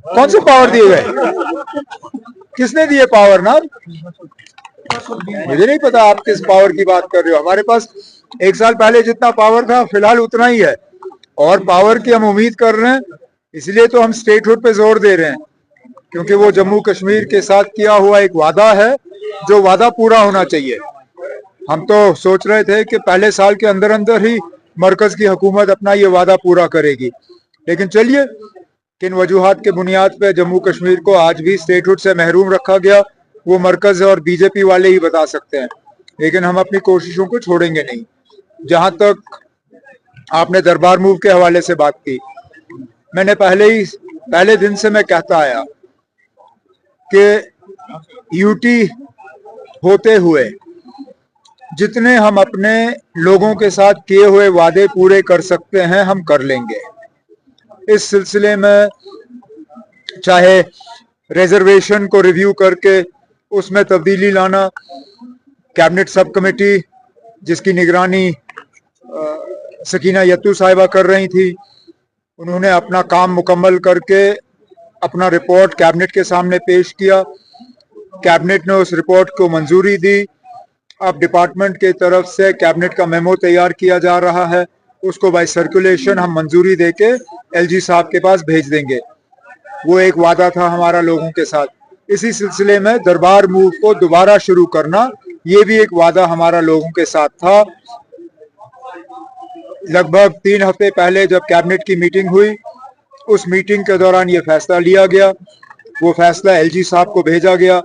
कौन से पावर दिए गए? किसने दिए पावर ना? मुझे नहीं पता आप किस पावर की बात कर रहे हो। हमारे पास 1 साल पहले जितना पावर था फिलहाल उतना ही है, और पावर की हम उम्मीद कर रहे हैं। इसलिए तो हम स्टेटहुड पे जोर दे रहे हैं, क्योंकि वो जम्मू कश्मीर के साथ किया हुआ एक वादा है, जो वादा पूरा होना चाहिए। हम तो सोच रहे थे कि पहले साल के अंदर अंदर ही मरकज की हुकूमत अपना ये वादा पूरा करेगी, लेकिन चलिए, किन वजूहात के बुनियाद पे जम्मू कश्मीर को आज भी स्टेटहुड से महरूम रखा गया, वो मरकज और बीजेपी वाले ही बता सकते हैं। लेकिन हम अपनी कोशिशों को छोड़ेंगे नहीं। जहां तक आपने दरबार मूव के हवाले से बात की, मैंने पहले दिन से मैं कहता आया कि यूटी होते हुए जितने हम अपने लोगों के साथ किए हुए वादे पूरे कर सकते हैं हम कर लेंगे। इस सिलसिले में चाहे रिजर्वेशन को रिव्यू करके उसमें तब्दीली लाना, कैबिनेट सब कमेटी जिसकी निगरानी सकीना यत्तू साहिबा कर रही थी, उन्होंने अपना काम मुकम्मल करके अपना रिपोर्ट कैबिनेट के सामने पेश किया। कैबिनेट ने उस रिपोर्ट को मंजूरी दी। अब डिपार्टमेंट की तरफ से कैबिनेट का मेमो तैयार किया जा रहा है, उसको बाय सर्कुलेशन हम मंजूरी देके एलजी साहब के पास भेज देंगे। वो एक वादा था हमारा लोगों के साथ। इसी सिलसिले में दरबार मूव को दोबारा शुरू करना, ये भी एक वादा हमारा लोगों के साथ था। लगभग 3 हफ्ते पहले जब कैबिनेट की मीटिंग हुई, उस मीटिंग के दौरान ये फैसला लिया गया। वो फैसला एलजी साहब को भेजा गया।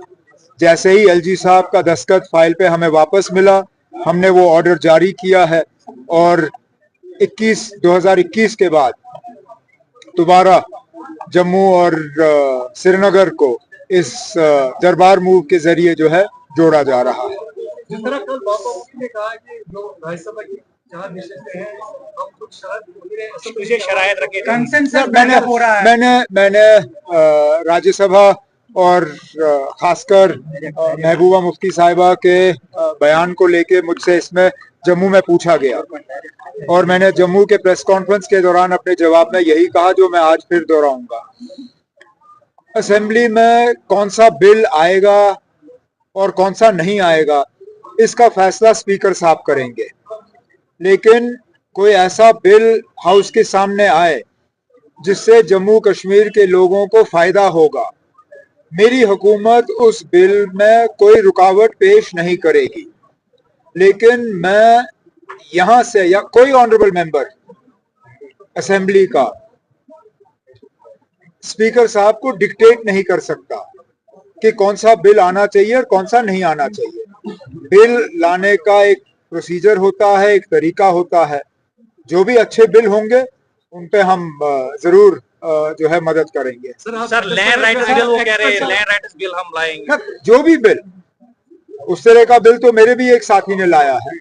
जैसे ही एलजी साहब का दस्तखत फाइल पे हमें वापस मिला, हमने वो ऑर्डर जारी किया है और 2021 के बाद दोबारा जम्मू और श्रीनगर को इस दरबार मूव के जरिए जो है जोड़ा जा रहा है। जिस तरह कल बाबा मुफ्ती ने कहा कि जो राज्यसभा की 4 विषय हैं, हम कुछ शरायत रखे मैंने राज्यसभा और खासकर महबूबा मुफ्ती साहिबा के बयान को लेके मुझसे इसमें जम्मू में पूछा गया, और मैंने जम्मू के प्रेस कॉन्फ्रेंस के दौरान अपने जवाब में यही कहा जो मैं आज फिर दोहराऊंगा। असेंबली में कौन सा बिल आएगा और कौन सा नहीं आएगा, इसका फैसला स्पीकर साहब करेंगे। लेकिन कोई ऐसा बिल हाउस के सामने आए जिससे जम्मू कश्मीर के लोगों को फायदा होगा, मेरी हुकूमत उस बिल में कोई रुकावट पेश नहीं करेगी। लेकिन मैं यहां से या कोई ऑनरेबल मेंबर असेंबली का स्पीकर साहब को डिक्टेट नहीं कर सकता कि कौन सा बिल आना चाहिए और कौन सा नहीं आना चाहिए। बिल लाने का एक प्रोसीजर होता है, एक तरीका होता है। जो भी अच्छे बिल होंगे उन पे हम जरूर जो है मदद करेंगे। सर लैंड राइटर्स बिल वो कह रहे हैं, लैंड राइटर्स बिल हम लाएंगे। जो भी बिल, उस तरह का बिल तो मेरे भी एक साथी ने लाया है,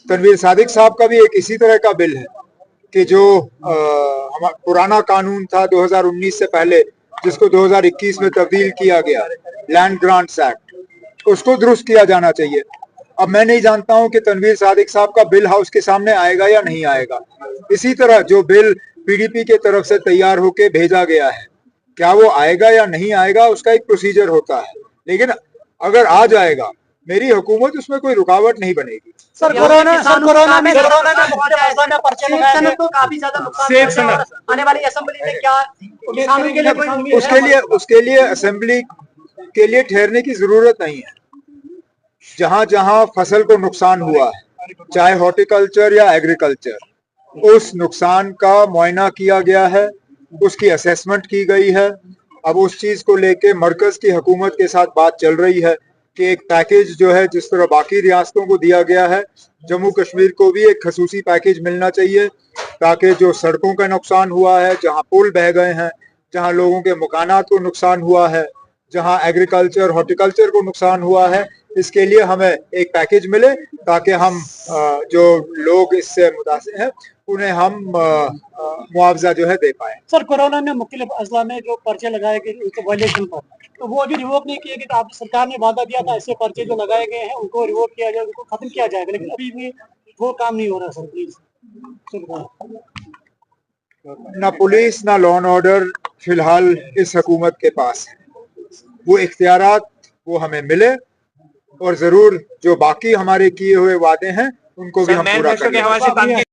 तनवीर सादिक साहब का भी एक इसी तरह का बिल है कि जो पुराना कानून था 2019 से पहले, जिसको 2021 में तब्दील किया गया, लैंड ग्रांट्स एक्ट, उसको दुरुस्त किया जाना चाहिए। अब मैं नहीं जानता हूं कि तनवीर सादिक साहब का बिल हाउस के सामने आएगा या नहीं आएगा। इसी तरह जो बिल पीडीपी के तरफ से तैयार होके भेजा गया है, क्या वो आएगा या नहीं आएगा, उसका एक प्रोसीजर होता है। लेकिन अगर आ जाएगा, मेरी हुकूमत उसमें कोई रुकावट नहीं बनेगी। सर कोरोना में पर्चे लगाए तो काफी ज्यादा नुकसान आने वाली असेंबली में क्या किसानों के लिए कोई उम्मीद है? उसके लिए असेंबली के लिए ठहरने की जरूरत नहीं है। जहां जहां फसल को नुकसान हुआ है, चाहे हॉर्टिकल्चर या एग्रीकल्चर, उस नुकसान का मुआयना किया गया है, उसकी असेसमेंट की गई है। अब उस चीज को लेके मरकज की हुकूमत के साथ बात चल रही है कि एक पैकेज जो है, जिस तरह बाकी रियासतों को दिया गया है, जम्मू कश्मीर को भी एक खसूसी पैकेज मिलना चाहिए, ताकि जो सड़कों का नुकसान हुआ है, जहां पुल बह गए हैं, जहां लोगों के मकानात को नुकसान हुआ है, जहां एग्रीकल्चर हॉर्टिकल्चर को नुकसान हुआ है, इसके लिए हमें एक पैकेज मिले, ताकि हम जो लोग इससे मुतासिर हैं उन्हें हम मुआवजा जो है दे पाए। सर कोरोना में मुख्तलिफ अजला में जो पर्चे लगाए गए उनके वायलेशन पर, तो वो अभी रिवोक नहीं किए गए। तो आप सरकार ने वादा दिया था ऐसे पर्चे जो लगाए गए हैं उनको रिवोक किया जाए, उनको खत्म किया जाएगा, लेकिन अभी भी वो काम नहीं हो रहा। सर प्लीज ना पुलिस ना लॉ एंड ऑर्डर फिलहाल इस हुकूमत के पास है। वो इख्तियारात वो हमें मिले और जरूर जो बाकी हमारे किए हुए वादे हैं उनको भी हम पूरा करेंगे।